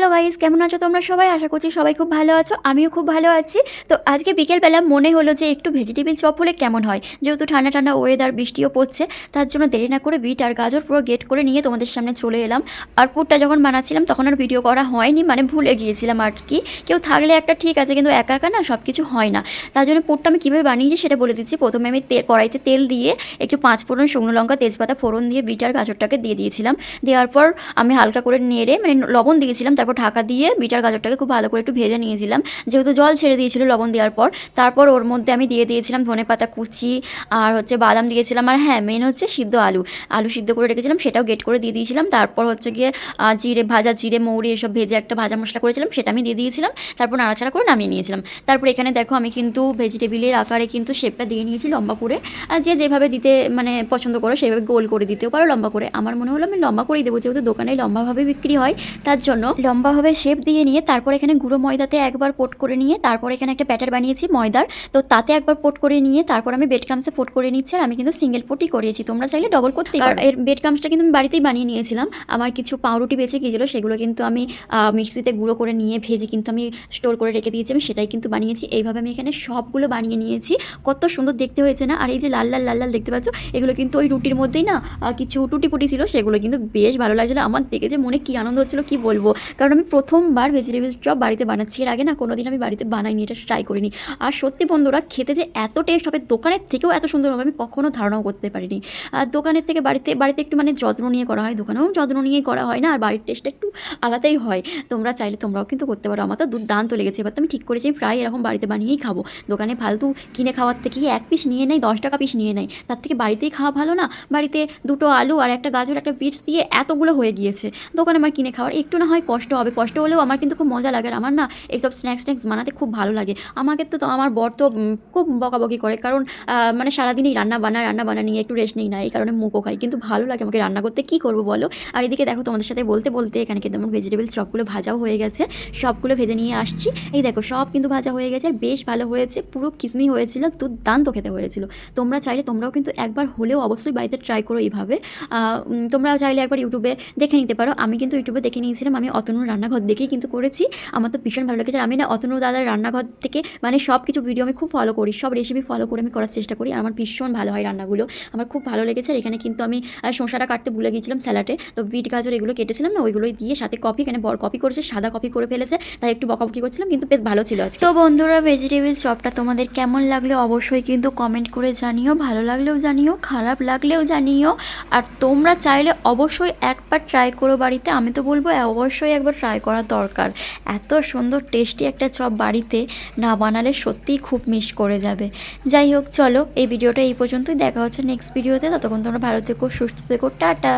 Hello guys, কেমন আছো তোমরা সবাই? আশা করছি সবাই খুব ভালো আছো, আমিও খুব ভালো আছি। তো আজকে বিকেলবেলা মনে হলো যে একটু ভেজিটেবিল চপ হলে কেমন হয়। যেহেতু ঠান্ডা ঠান্ডা ওয়েদার, বৃষ্টিও পড়ছে, তার জন্য দেরি না করে বিট আর গাজর পুরো গেট করে নিয়ে তোমাদের সামনে চলে এলাম। আর পুরটা যখন বানাচ্ছিলাম তখন আর ভিডিও করা হয়নি, মানে ভুলে গিয়েছিলাম আর কি। কেউ থাকলে একটা ঠিক আছে, কিন্তু একা একা না সব কিছু হয় না। তার জন্য পুরটা আমি কীভাবে বানিয়েছি সেটা বলে দিচ্ছি। প্রথমে আমি কড়াইতে তেল দিয়ে একটু 5 ফোড়ন, শুকনো লঙ্কা, তেজপাতা ফোড়ন দিয়ে বিট আর গাজরটাকে দিয়ে দিয়েছিলাম। দেওয়ার পর আমি হালকা করে নেড়ে, মানে লবণ দিয়েছিলাম, তারপর ঢাকা দিয়ে বিট আর গাজরটাকে খুব ভালো করে একটু ভেজে নিয়েছিলাম। যেহেতু জল ছেড়ে দিয়েছিল লবণ দেওয়ার পর, তারপর ওর মধ্যে আমি দিয়ে দিয়েছিলাম ধনেপাতা কুচি আর বাদাম দিয়েছিলাম। আর হ্যাঁ, মেন হচ্ছে সিদ্ধ আলু সিদ্ধ করে রেখেছিলাম, সেটাও গেট করে দিয়ে দিয়েছিলাম। তারপর গিয়ে জিরে মৌরি এসব ভেজে একটা ভাজা মশলা করেছিলাম, সেটা আমি দিয়ে দিয়েছিলাম। তারপর নাড়াচাড়া করে নামিয়ে নিয়েছিলাম। তারপর এখানে দেখো আমি কিন্তু ভেজিটেবিলের আকারে কিন্তু শেপটা দিয়ে নিয়েছি লম্বা করে। আর যে যেভাবে দিতে মানে পছন্দ করো সেভাবে গোল করে দিতেও পারো, লম্বা করে। আমার মনে হলো আমি লম্বা করেই দেবো, যেহেতু দোকানে লম্বাভাবে বিক্রি হয়, তার জন্য লম্বাভাবে শেপ দিয়ে নিয়ে তারপর এখানে গুঁড়ো ময়দাতে একবার কোট করে নিয়ে তারপর এখানে একটা ব্যাটার বানিয়েছি ময়দার। তো তাতে একবার কোট করে নিয়ে তারপর আমি বেড ক্রামসে কোট করে নিচ্ছি। আর আমি কিন্তু সিঙ্গেল কোটই করিয়েছি, তোমরা চাইলে ডবল করতেই পারো। এর বেড ক্রামসটা কিন্তু আমি বাড়িতেই বানিয়ে নিয়েছিলাম। আমার কিছু পাউরুটি বেঁচে গিয়েছিলো, সেগুলো কিন্তু আমি মিক্সিতে গুঁড়ো করে নিয়ে ভেজে কিন্তু আমি স্টোর করে রেখে দিয়েছি। আমি সেটাই কিন্তু বানিয়েছি। এইভাবে আমি এখানে সবগুলো বানিয়ে নিয়েছি। কত সুন্দর দেখতে হয়েছে না? আর এই যে লাল লাল লাল লাল দেখতে পাচ্ছ, এগুলো কিন্তু ওই রুটির মধ্যেই না কিছু টুটিপুটি ছিল, সেগুলো কিন্তু বেশ ভালো লাগছিলো আমার দেখে। যে মনে কী আনন্দ হচ্ছিলো কী বলবো, কারণ আমি প্রথমবার ভেজিটেবল চপ বাড়িতে বানাচ্ছি। এর আগে না কোনোদিন আমি বাড়িতে বানাইনি, এটা ট্রাই করিনি। আর সত্যি বন্ধুরা, খেতে যে এত টেস্ট হবে দোকানের থেকেও এত সুন্দর হবে আমি কখনো ধারণাও করতে পারিনি। আর দোকানের থেকে বাড়িতে একটু মানে যত্ন নিয়ে করা হয়, দোকানেও যত্ন নিয়েই করা হয় না, আর বাড়ির টেস্টটা একটু আলাদাই হয়। তোমরা চাইলে তোমরাও কিন্তু করতে পারো। আমার তো দুর্দান্ত লেগেছে। এবার তো আমি ঠিক করেছি আমি প্রায় এরকম বাড়িতে বানিয়েই খাবো। দোকানে ফালতু কিনে খাওয়ার থেকে এক পিস নিয়ে নেয়, 10 টাকা পিস নিয়ে নেয়, তার থেকে বাড়িতেই খাওয়া ভালো না? বাড়িতে 2টো আলু আর একটা গাজর একটা বিটস দিয়ে এতগুলো হয়ে গিয়েছে। দোকানে আমার কিনে খাওয়ার একটু না হয় কষ্ট হবে, কষ্ট হলেও আমার কিন্তু খুব মজা লাগে। আর আমার না এইসব স্ন্যাক্স বানাতে খুব ভালো লাগে। আমাকে তো আমার বর তো খুব বকাবকি করে, কারণ মানে সারাদিনই রান্না বান্না নিয়ে একটু রেস্ট নিই না, এই কারণে মুখও খাই। কিন্তু ভালো লাগে আমাকে রান্না করতে, কী করবো বলো। আর এদিকে দেখো তোমাদের সাথে বলতে বলতে এখানে কিন্তু আমার ভেজিটেবল চপগুলো ভাজাও হয়ে গেছে। সবগুলো ভেজে নিয়ে আসছি। এই দেখো সব কিন্তু ভাজা হয়ে গেছে, আর বেশ ভালো হয়েছে, পুরো কিসমি হয়েছিল, দুর্দান্ত খেতে হয়েছিল। তোমরা চাইলে তোমরাও কিন্তু একবার হলেও অবশ্যই বাড়িতে ট্রাই করো এইভাবে। তোমরা চাইলে একবার ইউটিউবে দেখে নিতে পারো। আমি কিন্তু ইউটিউবে দেখে নিয়েছিলাম, আমি অতনুর রান্নাঘর দেখেই কিন্তু করেছি। আমার তো ভীষণ ভালো লেগেছে। আমি না অতনু দাদার রান্নাঘর থেকে মানে সব কিছু ভিডিও আমি খুব ফলো করি, সব রেসিপি ফলো করে আমি করার চেষ্টা করি। আমার ভীষণ ভালো হয় রান্নাগুলো, আমার খুব ভালো লেগেছে। আর এখানে কিন্তু আমি শসাটা কাটতে ভুলে গিয়েছিলাম স্যালাডে, তো বিট গাজর এগুলো কেটেছিলাম না, ওইগুলোই দিয়ে সাথে কফি, এখানে বড় কফি করেছে, সাদা কফি করে ফেলেছে, তাই একটু বকাবকি করছিলাম, কিন্তু বেশ ভালো ছিল আজকে। তো বন্ধুরা, ভেজিটেবল চপটা তোমাদের কেমন লাগলো অবশ্যই কিন্তু কমেন্ট করে জানিও, ভালো লাগলেও জানিও, খারাপ লাগলেও জানিও। আর তোমরা চাইলে অবশ্যই একবার ট্রাই করো বাড়িতে। আমি তো বলবো অবশ্যই একবার ট্রাই করা দরকার। এত সুন্দর টেস্টি একটা চপ বাড়িতে না বানালে সত্যিই খুব মিস করে যাবে। যাই হোক, চলো এই ভিডিওটা এই পর্যন্তই, দেখা হচ্ছে নেক্সট ভিডিওতে। ততক্ষণ তোমরা ভালো থেকো, সুস্থ থেকো, টাটা।